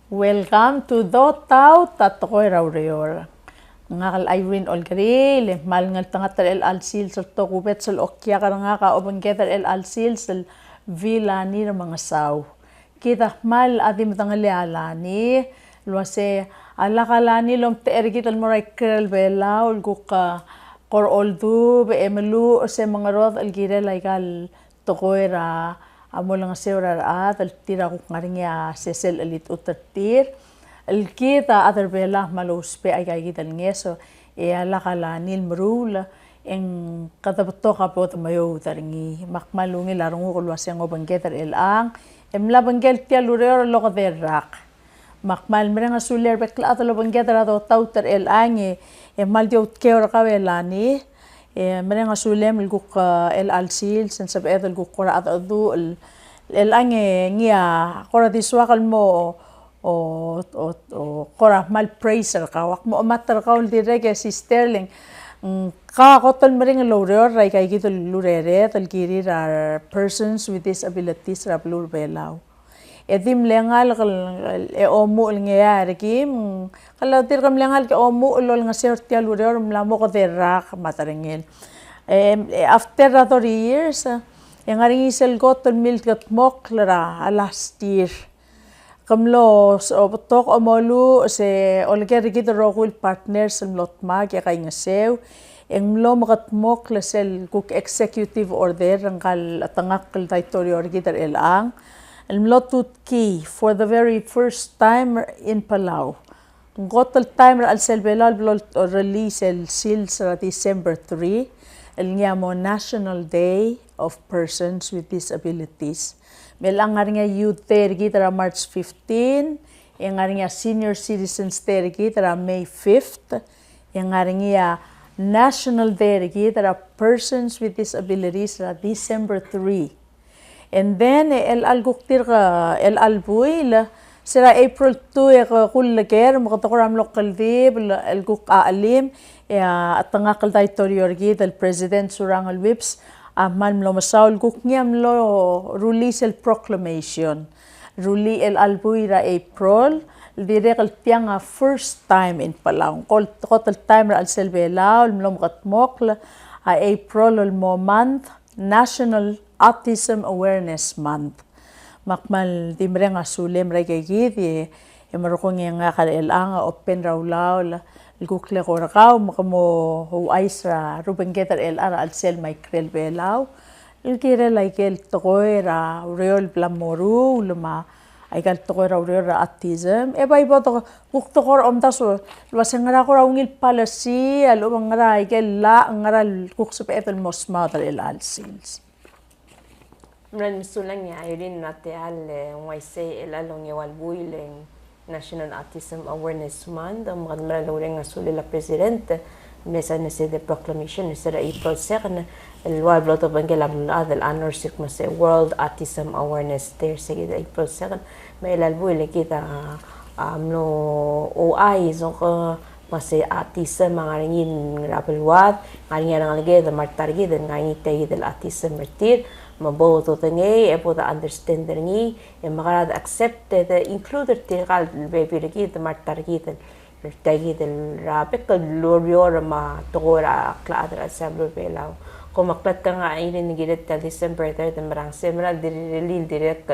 Welcome to DOTAUT at ako'y Raurior. Nga Irene Olgaril, mal nga tangatal alsil sa tokubet sa okya ka nga ka obang getar alsil sa Villaney Remengesau. Kita mal adi matangali alani, luwase alakalani lom teergit almoray krel bela ulguka kor oldu be emelu se mga rod algire laikal tokoy ra amo lang seurar at al tira ko ngaringa sesel alit utertir al kita other bela maluspe ay kay kita ngeso e ala kala nil mrula en katabato ka po mayo taringi makmalungi larong ko luasang obanggetar elang emla banggel tia lurero loko derak makmal merenga suler bekla atlo banggetar ato tauter elang emal diot keor kawelani merenga sulem ilguk el alsil sen sab edel guk kora at adu el ange ngia kora diswakal mo o kora mal praiser ka wak mo matter ka ul direge si sterling ka kotol merenga loreur rai kai gitu lurere tal kiri are persons with disabilities ra blur belau edim lengal e omu ngya rekim kalau tir kam lengal ke omu lol nga sertia lureur mlamo ko derak matarengel after 3 years yang aring isel gotol milk gat mok lara last year kamlo tok omolu se olger gid rogul partners lotma ke kay nga sew eng mlo makat mok lesel kuk executive order rangkal atangak kal territorial gider elang Mlotut ki for the very first time in Palau. Gotol time al selbelal blot release el sil sa December 3, el ngamo National Day of Persons with Disabilities. Melang nga youth tergi tara March 15, yang nga senior citizens tergi tara May 5th, yang nga National Day tergi tara Persons with Disabilities sa December 3. And then el alguktir ka el albuil sira April 2 ka kullaker makatakoram local dib el guk alim at tangakal territorial gid el president surang el whips mal mlo masaul guk ngiam lo release el proclamation ruli el albuira April direk el tiang first time in Palau kotal time al selbela mlo makatmok April el month National Autism Awareness Month. Makmal dimre nga sulem ray kagid marukong nga kalelang open raulaw gukle ko rakaw makamo huais ra rubengetar LR al sel may krel belaw ilkire like el tokoy ra real blamoru luma ay kal tokoy ra real autism e bay boto guk tokor omdaso wasengara ko raungil policy alumang ra ay la ngaral guk supe etel mosmater el al sils Mran misulang niya ayun nate al waise elalong yawal builing National Autism Awareness Month ang mga malalong nga suli la presidente mesa na si the proclamation sa April 2nd el wal bloto bangelam adal honor sik mas World Autism Awareness Day sa April 2nd may lalbuil kita no OI so ko mas autism mga ringin rapelwat nganya nang lagi the martargi den ngani tay del autism mertir maboto tangay e pota understand ngi e makarad accepted included tikal baby lagi the martargi den tagi del rapek lorior ma tokora kladra sabro belaw ko maklat ka nga ayun ni gilet ta December 3 marang semral diril direct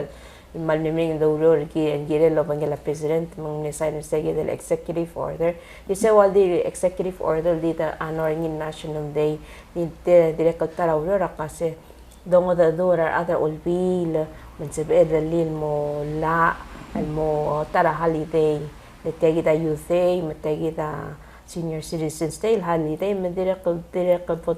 malmiming dawro ki gire lo bangela president mang sign sa del executive order dise wal di executive order dita honoring national day ni direct tarawro ra kasi dongo da dura other ulbil man sebe dalil mo la al mo tara holiday de tegida youth day mategida senior citizens day holiday man direct po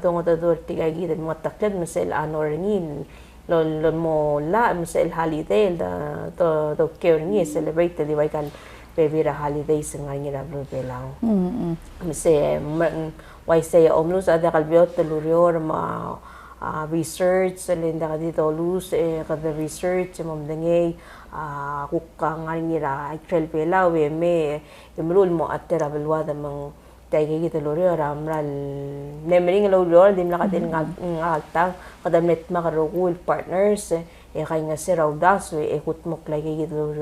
dongo da dur tigagi de mo taklad masel honoring lol mo la masel holiday da to care ni celebrate di way kan bebira holiday sa ngani ra belang mase why say omlus ada kalbiot telurior ma research linda dito lus kada research mamdangay kukang ngira actual pela we me imrul mo atera belwada mang taygi kita lorior amral nemring lorior dim nakatin ngatang kada net makarugul partners kay nga si raw daso kutmok lagi gito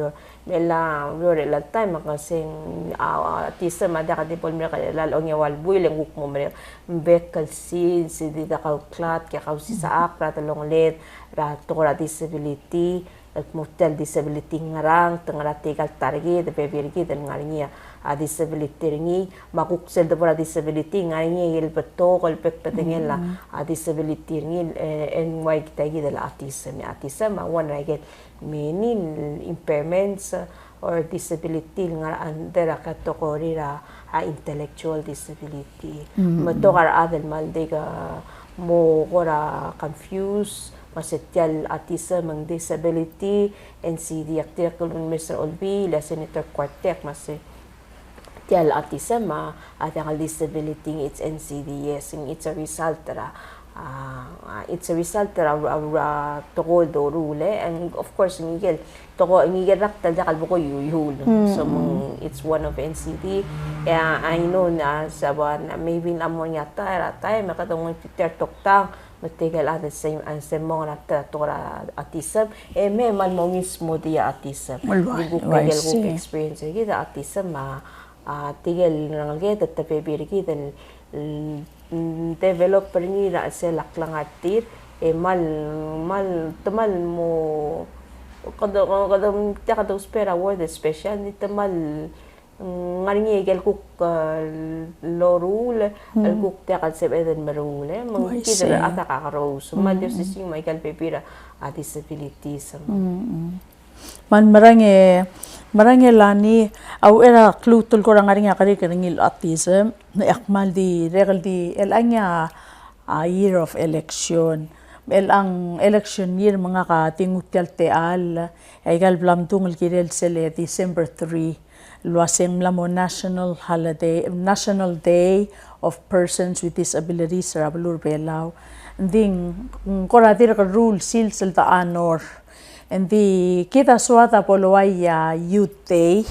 mela la time makasing autism ada ka dipol mer ka lalong walbuy lang mo mer bekal si dita ka klat ka si sa akra talong let ra to ra disability at mortal disability ngarang tengarati kal target pebirgi dan ngarinya a disability ringi makuksel da disability ngarinya il beto kal pek petengela a disability ringi NY kita gida la autism one get many impairments or disability nga andera kategori ra intellectual disability mato kar adel malde ka mo kora confused masetial autism ang disability NCD aktir kulun Mr. Olbi la Senator Quartek masetial autism at ang disability it's NCD yes it's a result ra toko do rule and of course ngigel raktal da kalbo ko yuyul so it's one of NCD I know na saban maybe namon yata time makatong Peter Toktang matigal at the same and sa mga natura autism may man mo mismo dia autism gugugel ko experience kita autism tigel nang kita tapebir kita developer ni ra sa laklang atir mal temal mo kada spera word special ni temal ngaringi gel kuk lorul al kuk ta kad sebe den marule mangkita ata ka rose madyo si Michael Pepira a disabilities man marange lani au era klutul ko rangaringa kari karingil autism na akmal di regal di elanya a year of election ang election year mga ka tingutyal teal ay gal blamtung kirel sele December 3 luaseng mlamo national day of persons with disabilities sa Balur Palau ding koratir ka rule sil ta anor and kita swata polowaya youth day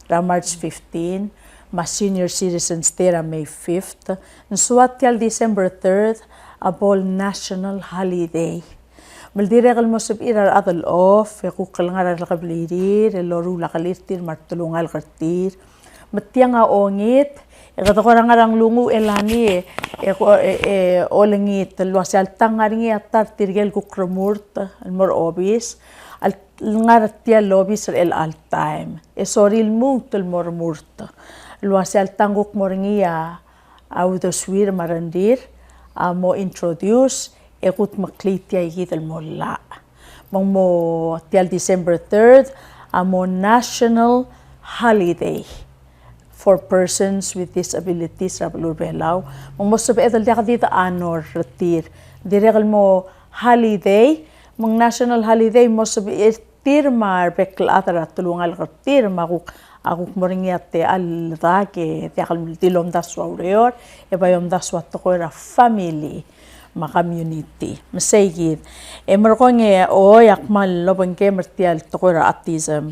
ra March 15 mas senior citizens day ra May 5th swatial December 3rd apol national holiday maldire kal mo sub irar adal off ku kalngar la kablirir loru la kalitir martulungal kartir matianga ongit kata ko rangarang lungu elani olengit luasal tangaringi atar tirgel ku kromurt almor obis al ngartia lobis el all time soril mut almor murt luasal tanguk moringia au doswir marandir mo introduce ekut maklitia igit almolla mo tial December 3rd amo national holiday for persons with disabilities ra Balur Palau mo sob edal dia kadita anor retir diregal mo holiday mong national holiday mo sob tirmar bekla atara tulungal retir makuk akuk moringiate al dake tiakal tilom daswa ureor e bayom daswa to ra family ma community masayid merkonge yakmal lobang ke mertial to ra autism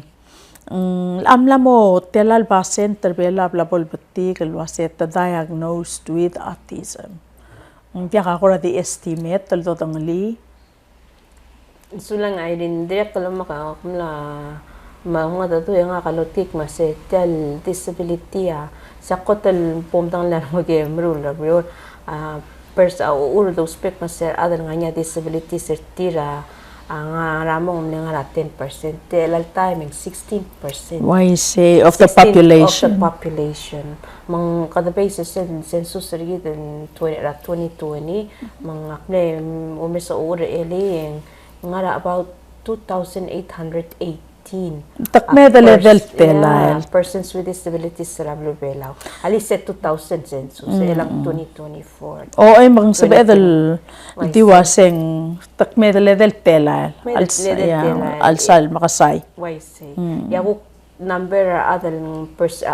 amlamo telal ba center bela blabol batti kelwaset diagnosed with autism tiaka ko di estimate tol tangli sulang ay din direct kalau maka kumla mga tato yung kalotik masetel disability sa kotel pumtang lan mo ge mrul pers uro do spek maser adal nga disability sertira ang ramong nga 10% telal timing 16%. Why say of the population? Of the population. Mang kada basis census sergi den 2020 mga kne umesa ore eli nga about 2,818 takmeda level tela persons with disabilities sa Balur Palau ali set 2,000 census elang 2024 ay mang sabedal diwaseng takmeda level tela alsal makasay why say yago number other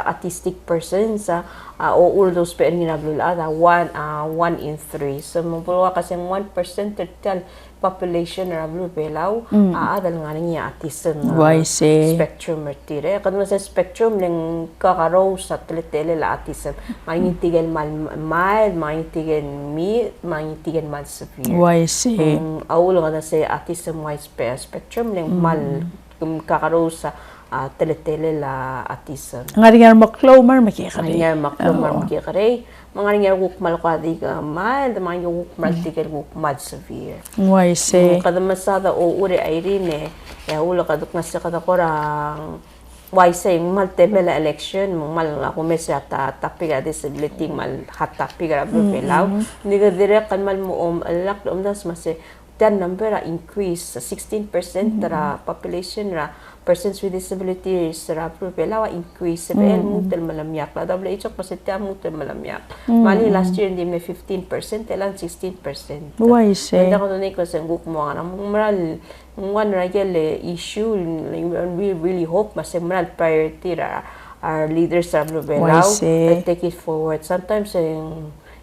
autistic persons o those pa ninablulada 1 in 3 so mabulwa kasi 1% total population na Palau adal nga niya autism spectrum mertire kadma sa spectrum ng kakaraw sa tele la autism mangintigan mild mangintigan mal severe awul nga sa autism wide spectrum ng mal kakaraw sa tele la autism ngaringar maklomar makikari mga nga gukmal ko di mild mga gukmal tigal gukmal severe kada masada o uri Irene ya ulo kaduk na sa kadakorang why say mal temela election mal ako mesya tapiga disability mal hatapiga Palau ni ga direct kan mal mo alak das mase that number increase 16% ra population ra persons with disabilities ra Palau increase sebel mutel malamyak la WHO pasita mutel malamyak mali last year hindi may 15% elan 16% why say nda ko ni ko sa guk mo nga moral one regular issue we really hope mas moral priority ra our leaders sa Palau take it forward sometimes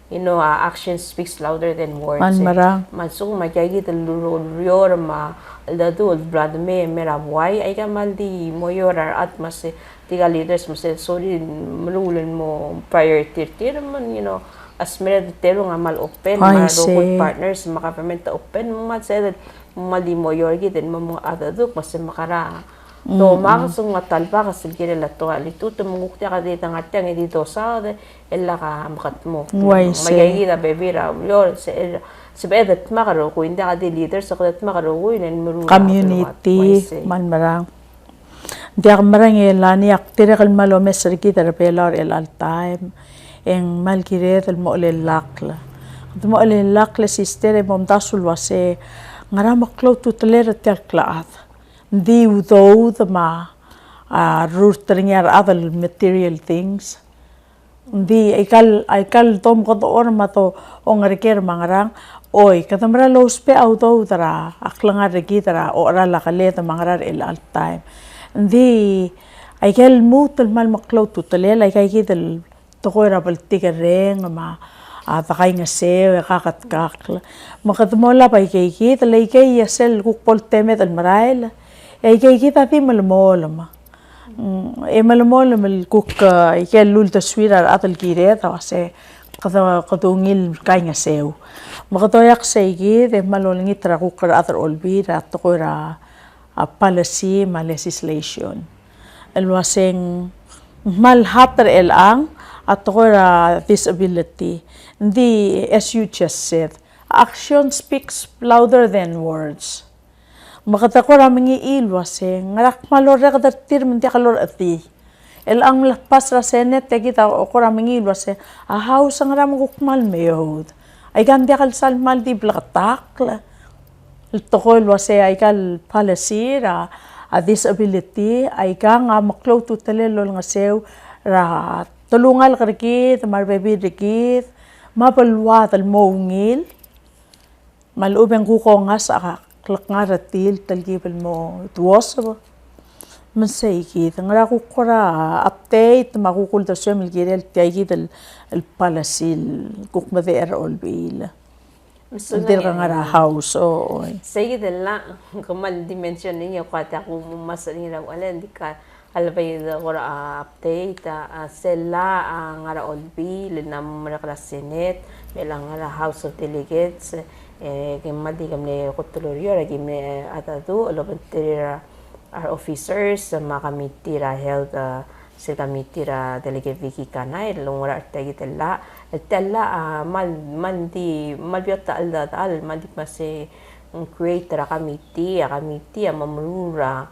action speaks louder than words. Mansung magyagi talurior ma aldado brad me merawai ay kamal di moyorar at mas tiga leaders mas sorry malulan mo priority man as mered tero nga mal open local partners makapermenta open mat said mal di moyor gid mo adado mas makara to makasung talpa kasi gila to alito tumungukti ka dito nga tiyang dito sa ella ka makat mo mayagi da bebira yor sa bedet makaro ko hindi ka di leader sa kadet makaro ko yun community man marang di ako marang elani aktire kal malo messer kita repelar el all time en mal kiret el mo le lakla sister mom tasul wase ngara maklo tutlera tel klaat di though the rooting other material things di aikal tom ko or mato ongarker mangarang oi katamra los pe auto tara aklangar gitara ora la kaleta mangarar el all time di aikal mutul mal maklo tutelela aikay kitel tokoira baltigareng ma takay nga sew kakatkakla makatmola pa ikay talay yasel kukpol temet al marail kay kita ti malmolama malmolama kuk ikay lul taswira atal kireta kasi katungil kay nga sew makatoyak sa ikit malolingit ra kukar atal olbira tokoira policy ma legislation alwaseng malhatar elang at tokoira disability hindi as you just said action speaks louder than words makata ko raming iilwas ngarak malor ka tir minti kalor ati el ang lapas ra senet kita ko raming iilwas house ang ram gukmal mayod ay gandi kal salmal di blakatak to ko ilwas ay kal policy ra disability ay ka nga maklo to talelol nga sew ra tulungal karikit marbebi dikit mapalwat al mongil malubeng kuko nga sa klakngaratil talgibal mo tuwasaba mansay ngara kukura update makukulta siya milgirel tiyagit al palasil kukmadeer olbil dir ka ngara house sige la kamal dimension ninyo kata ko masalina wala di ka alabay ora update sela ngara olbil na mga senet belang ngara house of delegates madi kami kutuloryo lagi me atadu alobantira our officers makamitira health sila kamitira delegate Vicky Kanay lungura tagi tella mandi malbiota al mandi mase create ra committee mamrura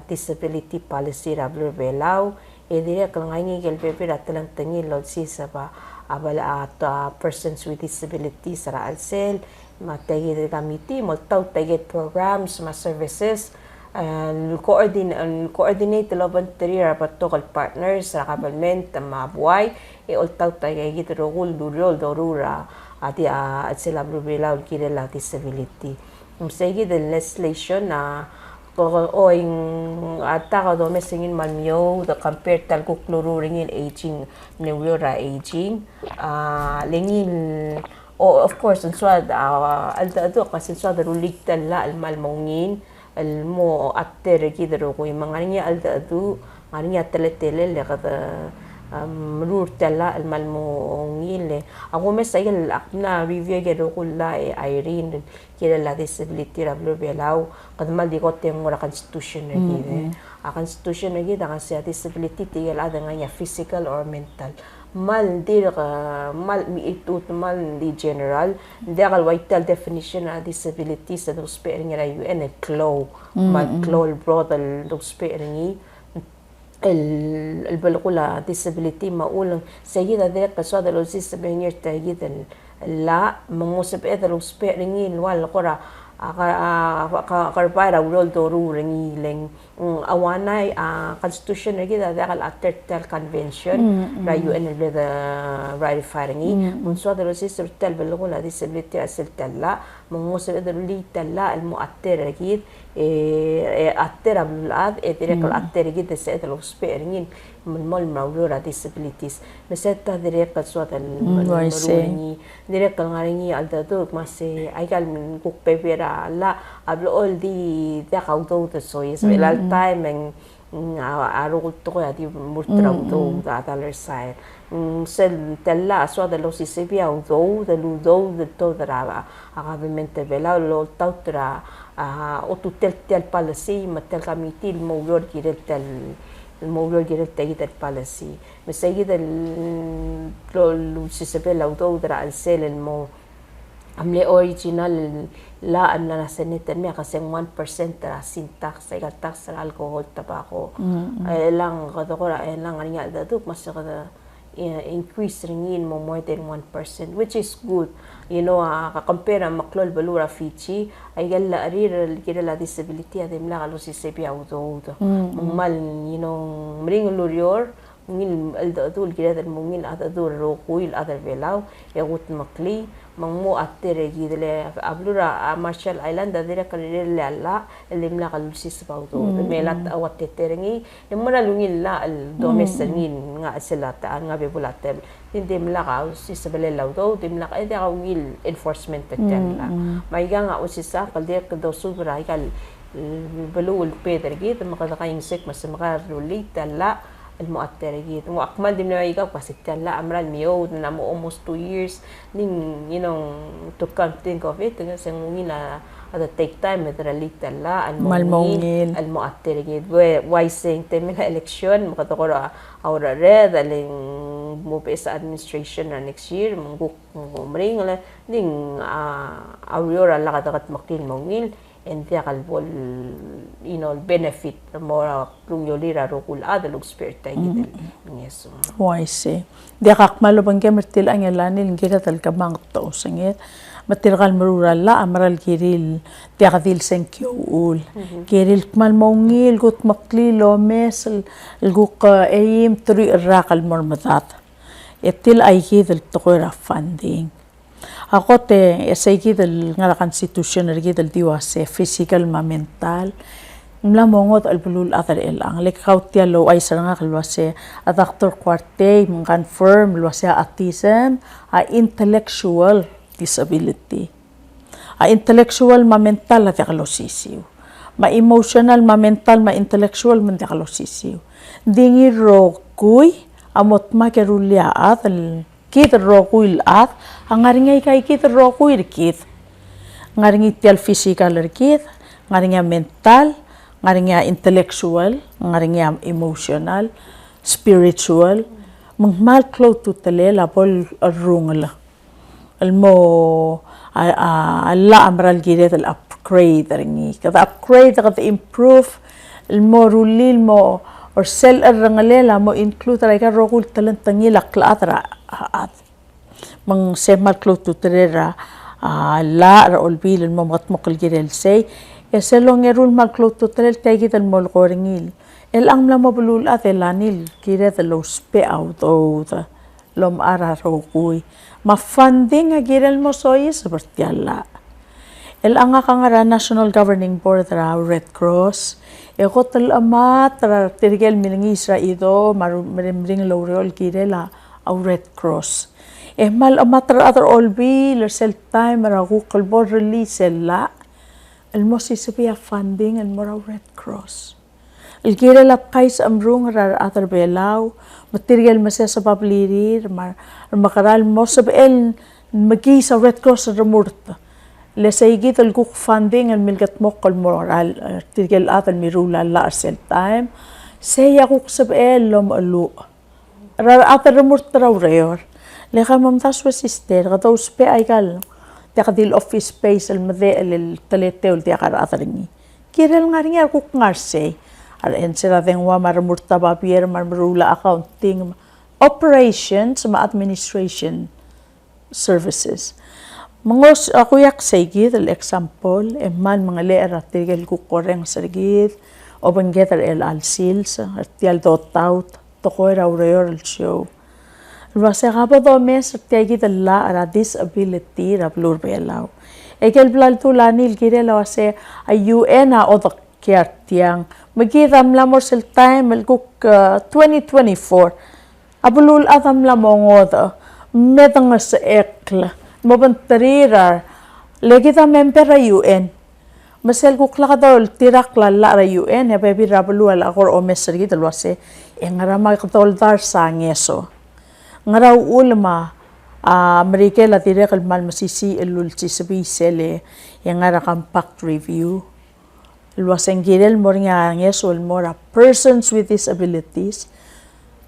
disability policy ra Palau dire kalangay ngel pepira talang tangil lod sisa ba abala at persons with disabilities ra alsel matay committee mo tawtay programs ma services coordinate laban tira patokal partners sa government mabuhay all tawtay gitro rule dorura ati at sila Palau kinela disability sige the legislation na oing ataka do mesingin malmyo the compare tal kuklururingin aging neurora aging lengil of course and so alda do kasi so the rulik tala al malmongin al mo atter kidro ko mangani alda do ngani teletele le kada rur tala al malmongile ako mesayil akna review gero kulla Irene kila la disability rablo belau kad mal di ko temo la constitution gide a constitution gide kasi disability tigel ada nga physical or mental mal dir mal mi itut mal di general dagal vital definition a disability sa dos pering ra UN claw mal claw broadal dos pering البلقولة disability معقول سيدة ذلك صاد لو زيس بينير تجد لا موسب إذا لو سبيرني الوال قرا قربايرا ولول دورو رني لين أوانا constitution كده ذاك الأترتال convention رايو إن البلد راي فارني من صاد لو زيس بتال بلقولة disability أصل تلا موسب إذا لي تلا المؤثر أكيد أثر بالعاد إذا الأثر جدا سيد لو سبيرنين من مال مولورة disabilities مثل تدريك الصوت المولورني دريك الغارني على دوك ما سي أيقال من كوك بيبيرا لا قبل all دي ذاك أوتو تسويس إلى التايم أروح تقول هذه مرترو دو على الساير سل تلا صوت لو سيبيا أوتو دلو دو درا أغابمنت بلا لو توترا o tu tel policy ma tel committee الموضوع كده الموضوع كده تجد policy بس يجد لو سيسبل لو تقدر السيل المو عملي original لا أننا سنة تنمية قسم 1% ترى سين تاكس يقال تاكس الكحول تباكو لان غدغورا لان غنيا دادوك ما سقدا increase ringin mo more than 1%, which is good. You know, compare maklol balura fichi, ay gala arir kira la disability adem la galo si sepi auto. Mal, you know, mring lurior, mungil adul kira dal mungil adul rokuil adal velau, yagut makli, mangmo atere gidele ablura Marshall Island adira kalire la elim la galo si sepi auto. Melat awat teterengi, nemara lungil la al domesangin nga selata nga bebulatem. Hindi mlaka si sabelelaw daw, hindi mlaka hindi ka will enforcement dyan la. Maiga nga o si sa kaldir ka daw sobra ikal balul Peter git makadakayong sik mas makarulita la المؤثر جيد وأكمل دي من يجا بسيطة لا أمرال ميو نامو almost 2 years ning you know to come think of it kasi ngina ada take time medralita la المؤثر المؤثر جيد why saying temela election makatokora aura red aling mo sa administration na next year munguk mring la ning aurora la kadakat makil mongil and the kalbol you know benefit more kung yolira rokul adalog spirit tayo yes why say dia kakmalo bang kemertil ang yalanil gira tal kabang to sangit matirgal marura la amral giril dia kadil senkyoul giril kmal mongil gut maklilo mes guk aim tri rakal mormadat etil ay gidel toqora funding ako te say gidel nga constitution gidel diwase physical ma mental mla mongot albulul atar elang lekautia lo ay saranga kalwase a doctor quarte confirm lwase autism a intellectual disability a intellectual ma mental at kalosisiu ma emotional ma mental ma intellectual man kalosisiu dingi rokuy amot ma kerulia at kit rokuil at angaringay kay kit rokuil kit ngaringi tel physical kit ngaringi mental ngaringi intellectual ngaringi emotional spiritual mangmal close to telela pol rungla almo alla amral giret al upgrade ringi kada upgrade kada improve almo rulil mo or sel rangalela mo include ra ka rokul talantangi laklatra at mang semal close to terera la ra olbil mo matmokal girel say eselong erul mal close to terel tagi tal mol koringil el ang la mabulul at elanil giret lo spe out of lom ara rokui ma funding agirel mo soy seperti alla El anga kangara National Governing Board ra Red Cross. E kotel amat ra tirgel milingisra ido marimring laureol kirela au Red Cross. E mal amat ra other olbi lersel time ra gukal board release la. El mo sisipia funding el mo ra Red Cross. El kirela kais amrung ra other belau material masya sa pablirir makaral mo sab el magi sa Red Cross ra murta. Lesaigit el guk funding el milgat mokol moral tirgel atal mirula la arsel time saya guk sab el lom alu ra atal murta ra reor le khamam taswa sister gataw spe aigal takdil office space el made el teleteul tiakar ataringi kirel ngaringa guk ngarse al ensera dengwa mar murta babier mar mirula accounting operations ma administration services. Mangos ako yak saygid el example man mga leera tigel ko koreng sargid o bangetar el alsils artial DOTAUT toko era ureor el show. Luasa kapa do mes tigid la ara disability ra blur belau. Ekel blal tulani il girela wase a UN a odak kiartiang magidam lamor sel time el kuk 2024 abulul adam lamongoda medang sa ekla mabantarirar legita member ra UN masel kukla kadol tirak la ra UN ya bebi rabulu ala kor o meser gitu luase ngara ma kadol dar sangeso ngara ulma Amerika la tirak al mal masisi elul sisabi sele ngara compact review luase ngirel moringa ngeso el mora persons with disabilities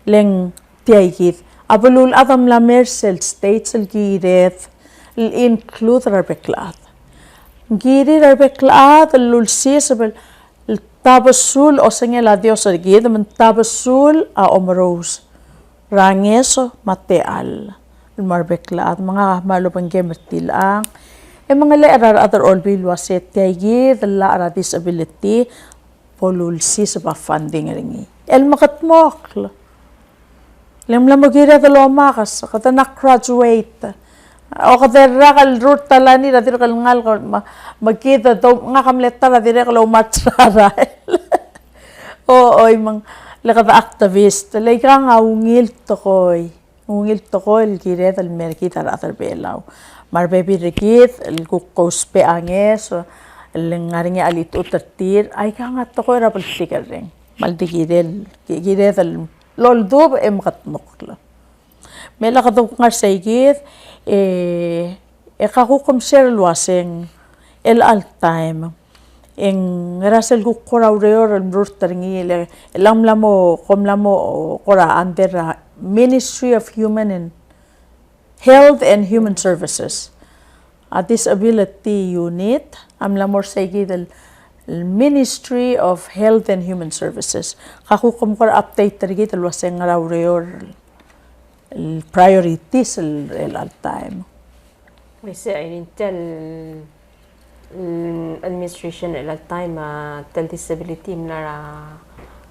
leng tiaigit abulul adam la mersel states el giret include arbeklaat. Giri arbeklaat lulsis bel tabasul o sengela Dios ergid men tabasul a omros. Rangeso mateal. Marbeklaat mga malupang gemertilang. E mga leerar other olbil waset tiagid la ara disability polulsis ba funding ringi. El makatmok. Lemla mo gira daloma kas kata na graduate. O kadera kal root talani ra dir kal ngal ko magkita to nga kamleta ra dire kal matrara o mang lakada activist lay ka nga ungil to koy el kiret al merkit ar atar belau mar bebi rekit el kukospe anges el ngaringe alit utartir ay ka nga to koy ra political ring maldigirel giret al loldob katmokla mela kadok ngar saygit kakukum share luaseng el all time en rasel ku kora ureor el brutaringi elam lamo komlamo kora under Ministry of Human and Health and Human Services a disability unit amlamor saygit el Ministry of Health and Human Services kakukum kora update tarigit luaseng ureor priorities el all time. We say I didn't tell administration at all time tell disability mnara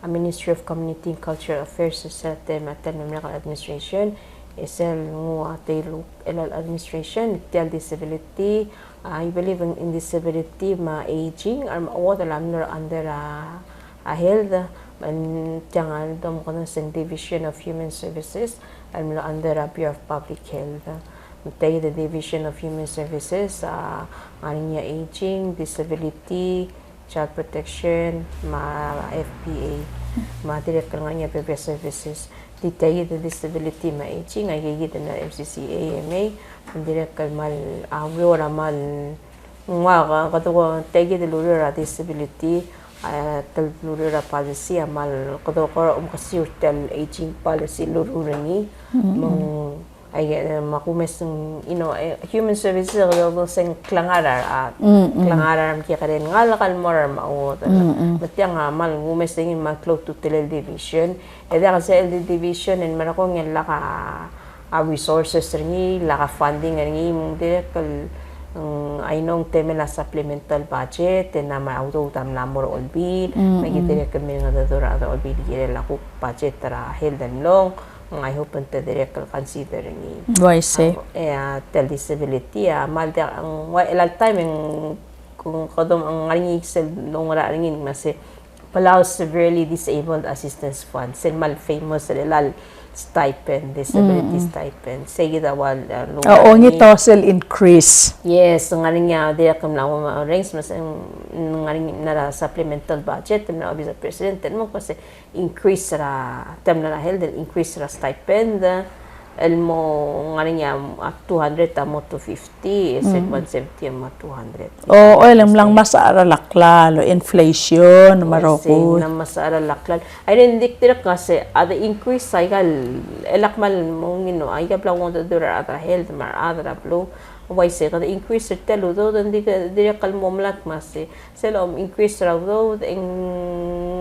a Ministry of Community and Cultural Affairs sa matel member administration isel mo tail el administration tell disability I believe in disability ma aging or what alam under a health and jangal dom kono sen Division of Human Services and under a Bureau of Public Health. Matay the Division of Human Services, aninya aging, disability, child protection, ma FPA, ma direct ka nga niya PPS services. Ditay the disability ma aging, ay gigit na MCCA, AMA, direct ka mal, wala mal, nga katuwa tagi the lura disability, talura policy amal katuwa kasi tel aging policy lururangi, ay makumes human services ako sing klangarar klangarar kaya ka rin ngalakal morar mao matya nga mal ngumes dingin mal close to tele division eda kasi LD division and manakong yan laka resources ringi laka funding ringi mong direct ay nung temela supplemental budget na ma-auto tam lamor olbil may direct kami nga dadura ada olbil gire lako budget tara heldan long I hope to direct considering why say tell disability mal ang ilang time yung kung kadom ang ngaring iksel nung ringin masi Palau Severely Disabled Assistance Fund sen mal famous relal stipend, disability stipend. Sige dawal Oo, ngito sel increase. yes, ngaring ya dia kam na arrange mas ngaring nara supplemental budget na obisa president mo kasi increase ra tem na held increase ra stipend elmo ngaring ya 200 tamo 250 sen 170 mo 200. Oo, alam lang masara laklalo inflation maroko. Na masara laklal. Ay rindik tira kasi ada increase cycle elakmal mo ngino ay kapla mo dura ata health mar adra blo why say kada increase telo do dan di kalmo mlak masi selom increase raw do in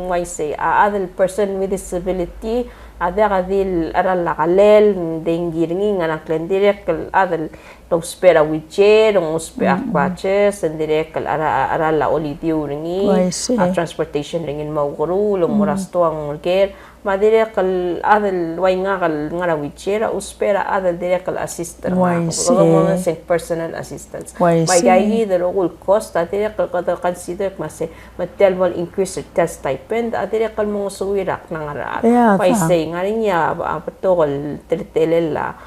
why say other person with disability ada kadil aral lakalel dengiringi nganak len direk adal to spera wheelchair ng spera crutches and direk aral la olidio ringi transportation ringin mauguru long murasto ang care madire kal adal way nga ngara wheelchair uspera adal direk assistant mga personal assistance may gayi the local cost adire kal consider mase material increase test stipend adire kal mga suwirak ngara pay say ngaring ya patokol telela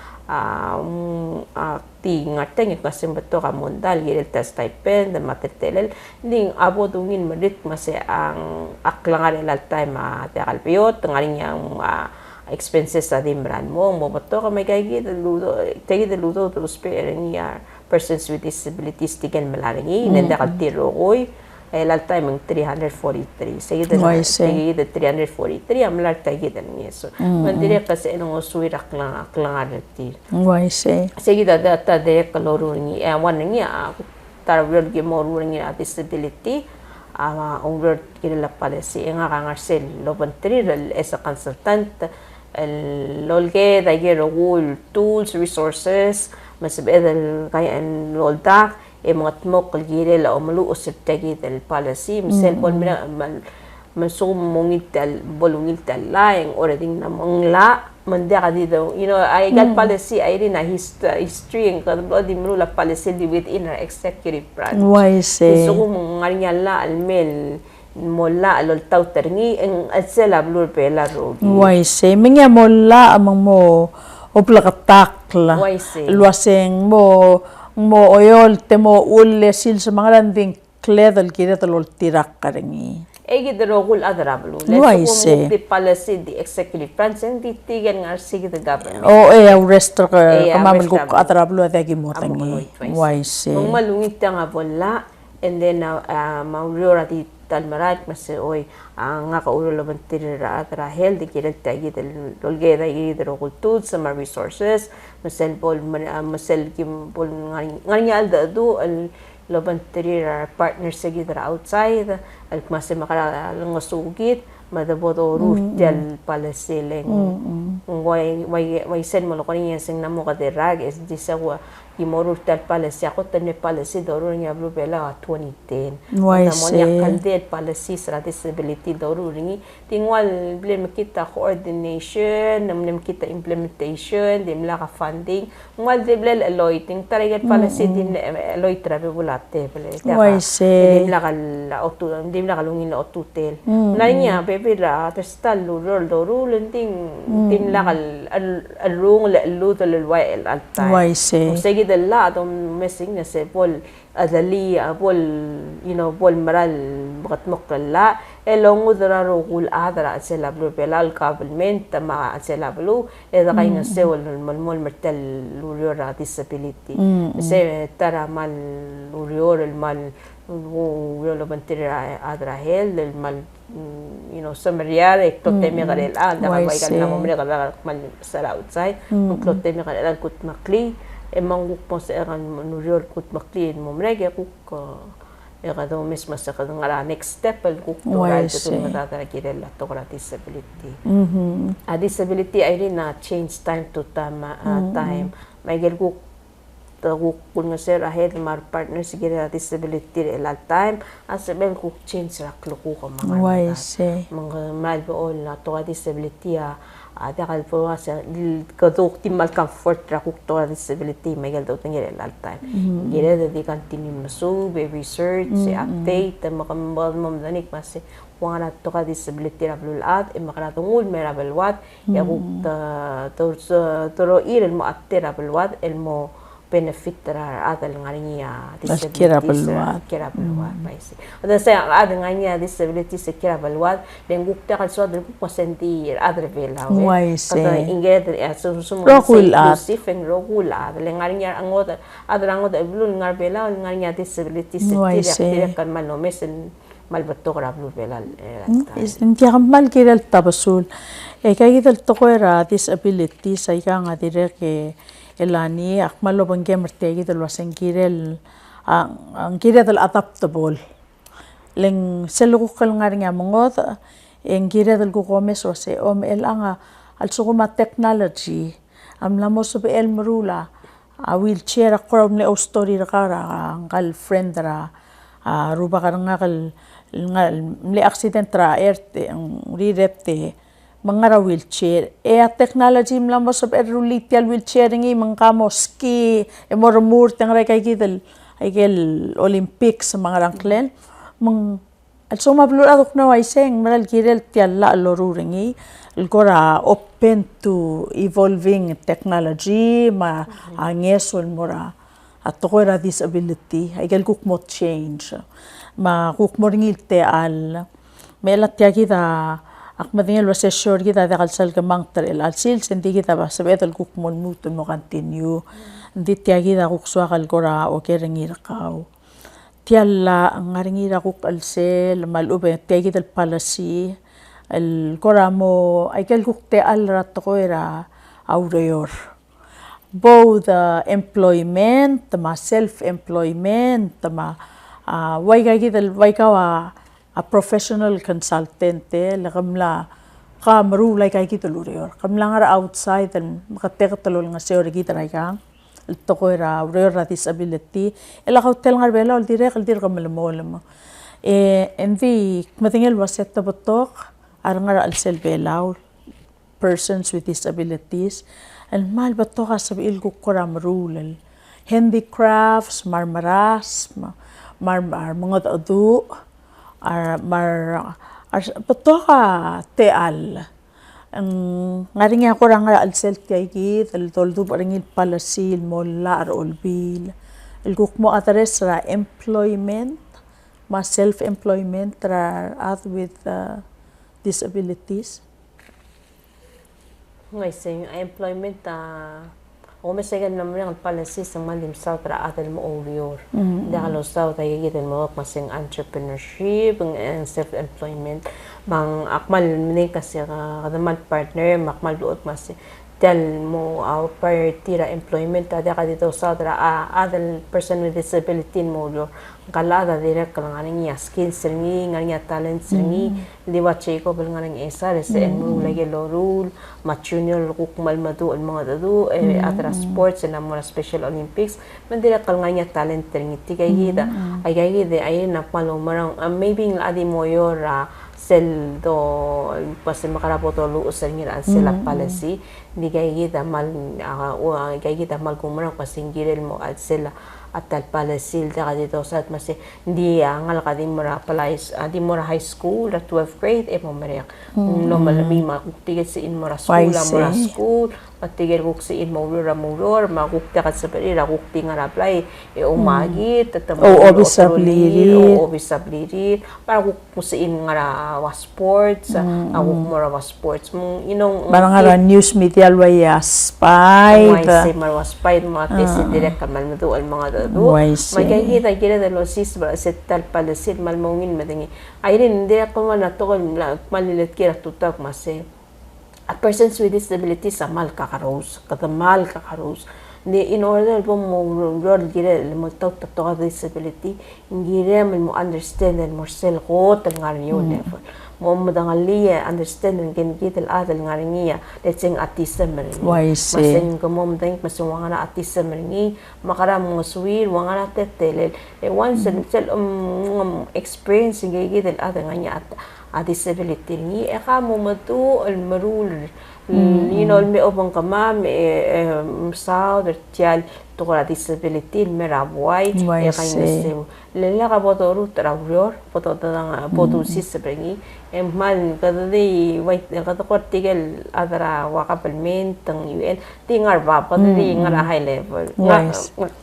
ti ngateng kasi bato ka mondal gilel test stipend material ding abo dungin madit mase ang aklangan elal time te kalpiyot ngaring yang expenses sa dimran mo bato ka may gagi ludo tegi de ludo to spare niya persons with disabilities tiken malaringi nenda kaltiro koy elal time ang 343 sige de 343 amlar tegi de niso mandire kasi enong suwirak lang aklangan ti why say sige data de kaloro ni wan ni tarwil gi moru ni disability over kinala policy nga kangarsel lobantri as a consultant lolge dagero wool tools resources masabedal kaya en loldak mga tmok gire la omlu usirtegi del policy misel pon mira masum mongital bolungital laing orading na mangla mandaka dito I got policy I rin na history ng kadblo di mula policy within our executive branch why say so kung ngarinya la almel mola alol taw terni ang atsela blur pela rogi why say mingya mola amang mo oplakatakla luaseng mo oyol temo ulle sil sa mga landing kledal kira talol tirak karengi egi the rogul adrablu let's go the policy the executive branch and the tigan ngar sige the government resto ka kamamel ko adrablu adagi mo tangi why say malungit nga bola and then mauriora di talmarat mas oy nga kaulo laban tirira atra health kira tagi del dolgeda igi the rogul tools some resources masel bol masel kim bol nganyal da do laban tirira partners sige dra outside al mas makala lang sugit madaboto rutial policy leng why send mo ko niya sing namo ka derag is disawa imorul tal policy ako tane policy doro niya blue bela 2010 namo niya kaldet policy sa disability doro ringi tingwal blem kita coordination namnem kita implementation dimla ka funding ngwal diblel aloy ting taragat policy din aloy trabe bulate bele dimla ka auto dimla ka lungin na aututel na niya bebira testal lurol doro lenting dimla ka alrung la luto lwai al time dala dom messing na se pol adali pol pol maral bakat mokalla elong udra rogul adra se lablu pelal government ma se lablu eda kay na se wal malmol mertel luriora disability se tara mal lurior el mal lo bantira adra hel el mal samariar ektote me garel da may kan na mo me garel mal sara outside ektote me garel kut makli emang po sa eran nurior kut maklin mo mrege kuk do mismo sa ngara next step kuk to right to matata kirela to disability a disability ay rin na change time to time may gel kuk kung nga sir ahead mar partner siguro disability all time as well kung change ra kluko ka mga malbool na to disability dakal po sa kadok timal comfort ra kung to disability may galdo tingir all time gira di continue maso be research update makambal mamdanik mas kung ana to ka disability ra blulat makaratungul may rabelwat ya kung toro irel mo attera belwat el mo benefit ra adal ngarinya disability kira belwat paisi ada saya ada nganya disability se kira belwat den gukta kal so adal ku senti adal bela kata inged sumo inclusive and rogula adal ngarinya angot blun ngar bela ngarinya disability se kira kan manomes malbato ra blu bela inti kamal kira tabasul kaya kita tokoera disability sa ika nga dire ke elani akmalo bangge merte kita luasen kirel ang kirel adaptable leng selo kal ngar nga mongot en kirel ko komes o se el anga al suguma technology am la mo be el marula a wheelchair a crowd ne o story ra kara kal friend ra ruba kar nga kal le accident ra erte ang rirepte mga wheelchair a technology mla mo sab erulitial wheelchair ngi mangkamo ski mormur tang ra kay gidel ay gel olympics mga rangklen mang al suma blurado na way seng maral girel tialla loruringi ilkora open to evolving technology ma angesol mora at ko ra disability ay gel kukmo change ma kukmo ringite al melat ya kita akmadingel wase sure kita dakal sal kamang trel al sil sendi kita ba sabetal kukmon muto mo continue ndi tiagi da kukswa kal kora o kerengir kaw tialla ngaringir kuk al sel malube tiagi dal palasi el kora mo ay kel kukte al rat ko era aureor both employment ma self employment ma way gidal way kawa a professional consultant lakamla kamru like ay kitulurior kamla nga outside and makatekatulol nga seor kita ra kang to ko ra rare disability ela hotel nga bela ol direk kamalmol envi matingel waset tabotok ar nga al sel belaw persons with disabilities and mal batok sa il ko koram rule handicrafts marmaras mga adu patoka teal ang ngaring ako rang al sel kay toldo paringil palasil molla ar olbil el kukmo atres ra employment ma self employment ra at with disabilities ngay say employment o mesegan naman ang policy sa mandim south ra atal mo orior dakalo south ay gitan mo masing entrepreneurship ang self employment bang akmal ni kasi kadaman partner makmal duot mas tel mo priority ra employment ada ka dito south ra adal person with disability mo kalada direct kalangan niya skills ringi nganya talents ringi liwat ko bal ngang esa se enro lagi lo rule ma junior kukmal madu al mga dadu atra sports na mga special olympics man direct kalangan niya talent ringi tigay gida ay na palomarang maybe adi mo yor sel do pas makarapoto lu usal ngira sel policy di gay gida mal gay gida mal kumarang pasingirel mo at sel atal palasil da dito sa mas hindi ngal ka din mura palais di mura high school at 12th grade mo mariak normal mi makuktigil sa in mura school patigil kuk sa in mura makukta ka sa pera kukti nga apply umagi tatamo obisabli para kuk sa in nga was sports ako mura was sports barang nga news media wayas spy say was spy mga tesi direct kamal mo al mga magkakita kita dalo sis setal palasid malmongin madingi ayrin hindi ako man natokol malilit kira tutak mase a persons with disabilities mal kakaros in order po mo rod gira mo to disability ngira mo understand and more sel ko tangar yun mo madangalia understand ngin gitel adal ngaringia letseng autism rin masen ko mo madang masunganga na autism rin makara mo suwir wanga na tetel once sel experience gitel adal nganya at disability ni ka mo matu al marul me obang kama sao tial tukura disability merabuai kay lela ka boto ru traurior boto tanga boto sisbringi mal kadadi wait kada kortigel adara wakapalment tang UN tingar ba kadadi ngara high level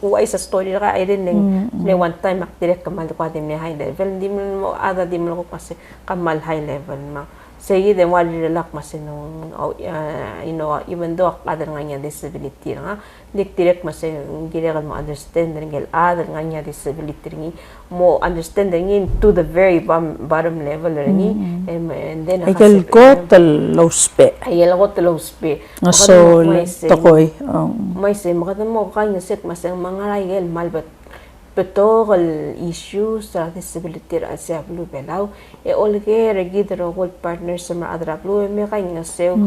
wai sa story ka I didn't ne one time akdirek kamal ko adim ne high level di mo ada di mo ko kasi kamal high level ma sige de wali relak masin even though ada nganya disability nga dik direct masin gilegal mo understand ngel ada nganya disability ngi mo understand ngi to the very bottom level ngi and then ikel ko low spe so tokoy may se makata mo kanya set masin mga rayel malbat petol issues sa disability sa Blue Palau olge regidro gold partners sa mga Blue may kanya sew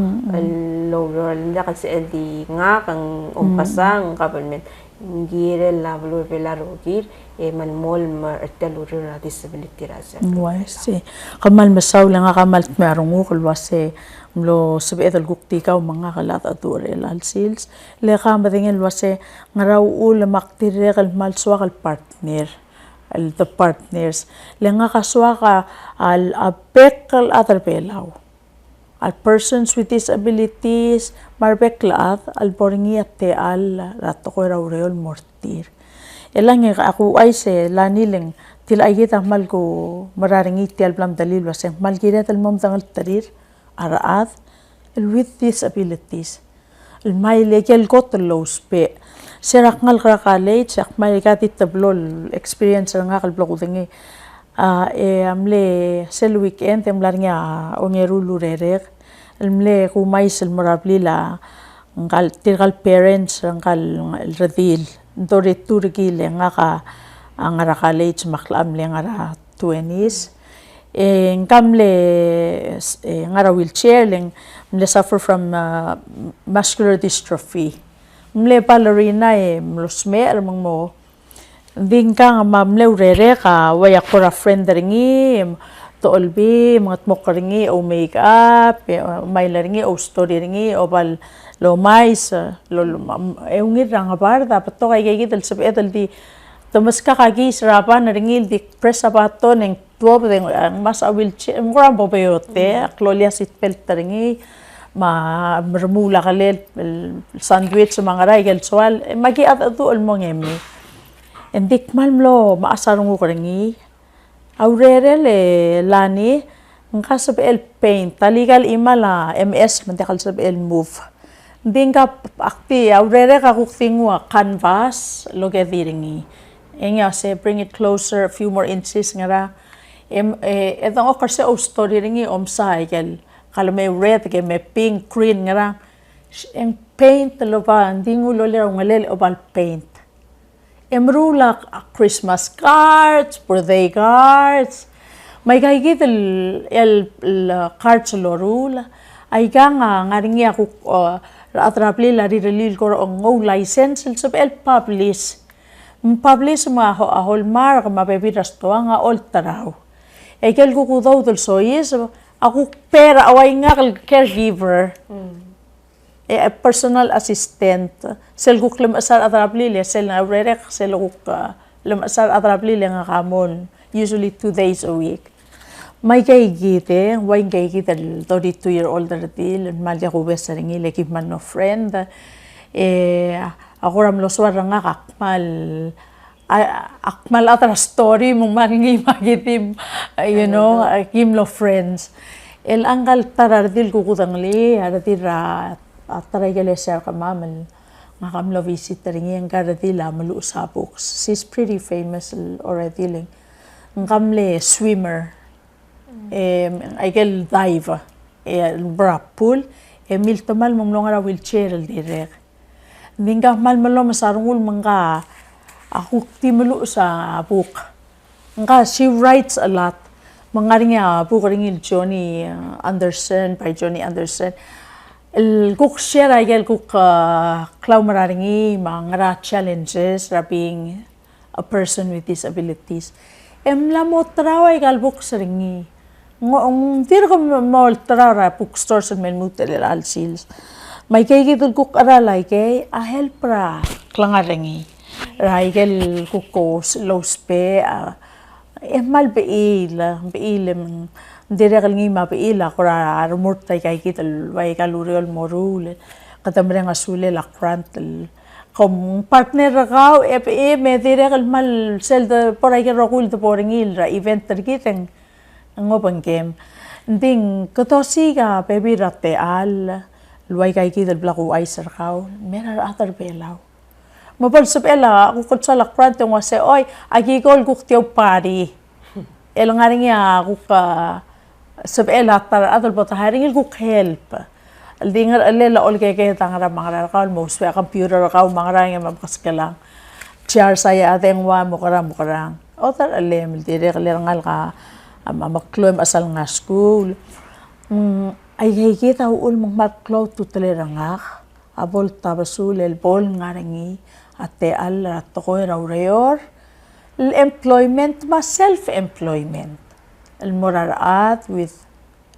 lower la kasi LD nga kang umpasang government ngire la Blue Palau gir malmol marteluro na disability sa wise kamal masaw lang kamal marungo kulwase lo sabiet al gukti ka mga kalat adore al sales le ka madingel wase ngaraw ul maktire kal malswa kal partner the partners le nga kaswa ka al apekal other Palau al persons with disabilities marbeklat al boringi ate al rato ko raw reol mortir elang ako ay se laniling til ayita mal ko mararingi ti al blam dalil wase mal giret al mom tangal tarir araat with disabilities الماي ليجل قط اللوس بي سيرك نال كراكاليت سيرك ماي كاتي تبلول experience nga kalblog udingi amle sel weekend temlarnya ongerulu rerek amle kumais almorabli la ngal tirgal parents ngal radil dore turgile nga ka angarakalate maklam le ngara 20s ngamle ngara wheelchair leng mle suffer from muscular dystrophy mle ballerina mlosme almang mo ding ka mamle urere ka waya kora friend ringi to olbi mga tmokringi o makeup may laringi o story ringi o bal lo mais lo eungir rang bar dapat to kay gigil sa edal di Tumas ka kagi sarapan ringil di press abato neng tuwa ang mas awil ngura bobeyote klolia sitpelt ringi ma mermula kalel sandwich sa mga raigel swal magi at atu almo ngemi endik malmlo maasarungu ringi aurere le lani ngka sabel paint taligal imala MS mandekal sabel move dinga akti aurere ka kuktingwa canvas logediringi Enga se bring it closer a few more inches ngara etang okar se o story ringi omsa igel kala may red ke may pink green ngara en paint loba ndingu lole ngalel obal paint emrula Christmas cards birthday cards may gaygit el cards lorula ay nga ngaringi ako atrapli la rirelil ko ang license so el publish publish ma hallmark mapepiras to nga all taraw kel ko daw dul soyes ako pera away nga caregiver personal assistant sel ko klem asar atrapli le sel na rerek sel ko lem asar atrapli le nga kamon usually 2 days a week may kay gite way kay gite 32-year-old dil malya ko besaringi le kip man no friend ako ram loswar nga akmal atra story mong maringi magitim kimlo friends el anggal tarardil kukutangli aratira ataragale share ka mamal nga kamlo visit ringi ang karatila malu usapok she's pretty famous already ngamle swimmer agel dive bra pool miltomal mong longa wheelchair direct Ningga mal-malo masarungul mga ako timulo sa book. Nga, she writes a lot. mangaringa bukaringil Johnny Anderson by Johnny Anderson kuk share agel kuk clau mararingi mangara challenges ra being a person with disabilities la mo trawa gal buk seringi ngong dir ko mo trawa bookstore sa men mutel al sales may kay gidul kuk ara like a help ra klangaringi ra igel kuk low spe mal beilem dire ngi ma beila kora rumurta kay kital way kaluriol morul katamre nga sule la krantel kom partner ragaw me dire mal sel de por ay rogul de poringil ra event tergiteng ngobang game ding katosiga baby rate al luay kay kital blaku ay sarkaw mera atar belaw mabal sub ela kukot sa la kranteng wase oy agigol kuktiyaw pari elo nga rin niya kuka sub ela tar adol bota haring kuk help aldingar alela olke ke tangara mangara kaul mo swa computer kaul mangara nga mabkas kalang char saya ateng wa mukarang otar alem dire kaler ngal ka makloem asal nga school ay kita ul maklo tutelerangak abol tabasul el bol nga ringi ate al ratoko raureor employment ma self-employment el moraraat with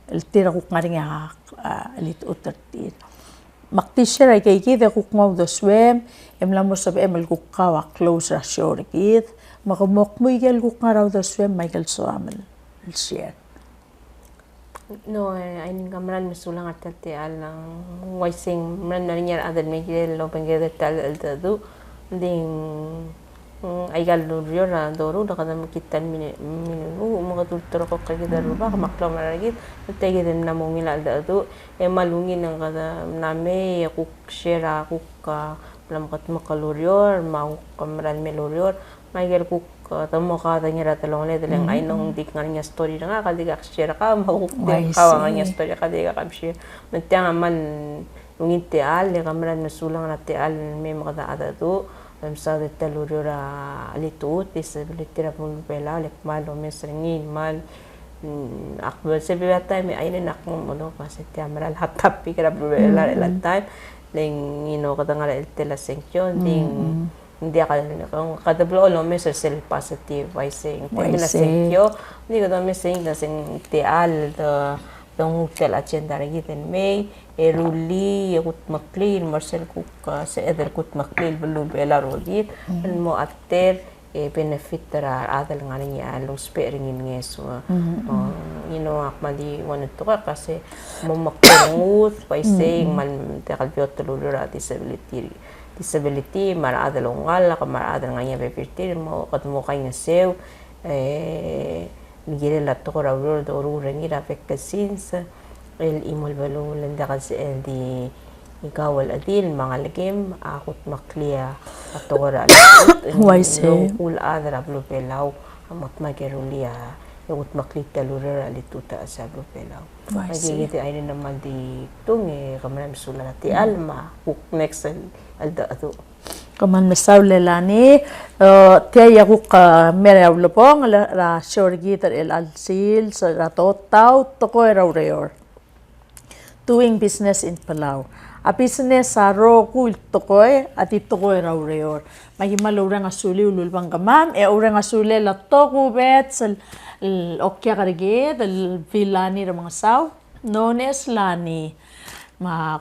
el tira kuk nga ringi alit utertir maktisher ay kay kita kuk ngaw do swem emlamo sabi emel kuk kawa close ra shore kit makamok mo igel kuk nga raw do swem Michael Soamel el share no ay ningkamran masulang atati alang waising man narinyar adal megil lo pengede tal dadu ding ay galuryo ra doru da kada makitan minu mga tulturo ko kay daru ba maklo maragit tege den na mongil dadu e malungin ng kada name kuk share kuk lamkat makaluryor mau kamran meluryor maigel kuk tamo ka tanya talong le dalang ay nung dik nga niya story nga kadiga share ka mahukti ka nga niya story kadiga ka share mentang man nungin teal le kamran masulang na teal may makada adadu sa detaluryo ra alitut disability ra pun pela le malo mesringin mal akbel sebelah time ay nak mo no kasi tiamral hatap pikira pela la time leng kadangala el tela section ding hindi kada blo lo mes self positive ay saying na senkyo hindi kada mes saying na sing teal dong tel agenda regiten may eruli yakut maklil marcel kuk sa eder kut maklil belum bela rodit mo ater benefit ra adal nga niya lo sparing ngeso akmali wanat to kasi mo makungut ay saying man tekal biotolo ra disability marada longal ka marada nga niya bepirtir mo katmo kay nga sew gire la to ra ro do ro rengi ra pekasins el imol balo landa kasi di igawal adil mga lagim akot makliya ato ra why say ul adra blo pelaw amot magerulia yakut maklita lura alituta sa blo pelaw magigiti ay naman di tung kamaram sula ti alma kuk next alda ato kaman mesaw lelani tiya kuk meraw lopong la shorgitar el alsil sa DOTAUT toko raureor doing business in Palau a business sa ro kul tokoy at itokoy raureor magimalura nga suli ululbang kamam ura nga suli la toko bet sa okya karige del Villaney Remengesau known as Lani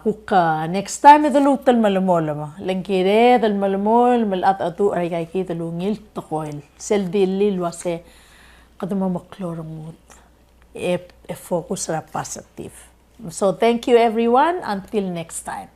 kuka next time idulutal malamol lengkire dal malamol malat atu ay kay kita lungil tokoil sel dilil wase kadama maklorong e focus ra positive. So thank you everyone until next time.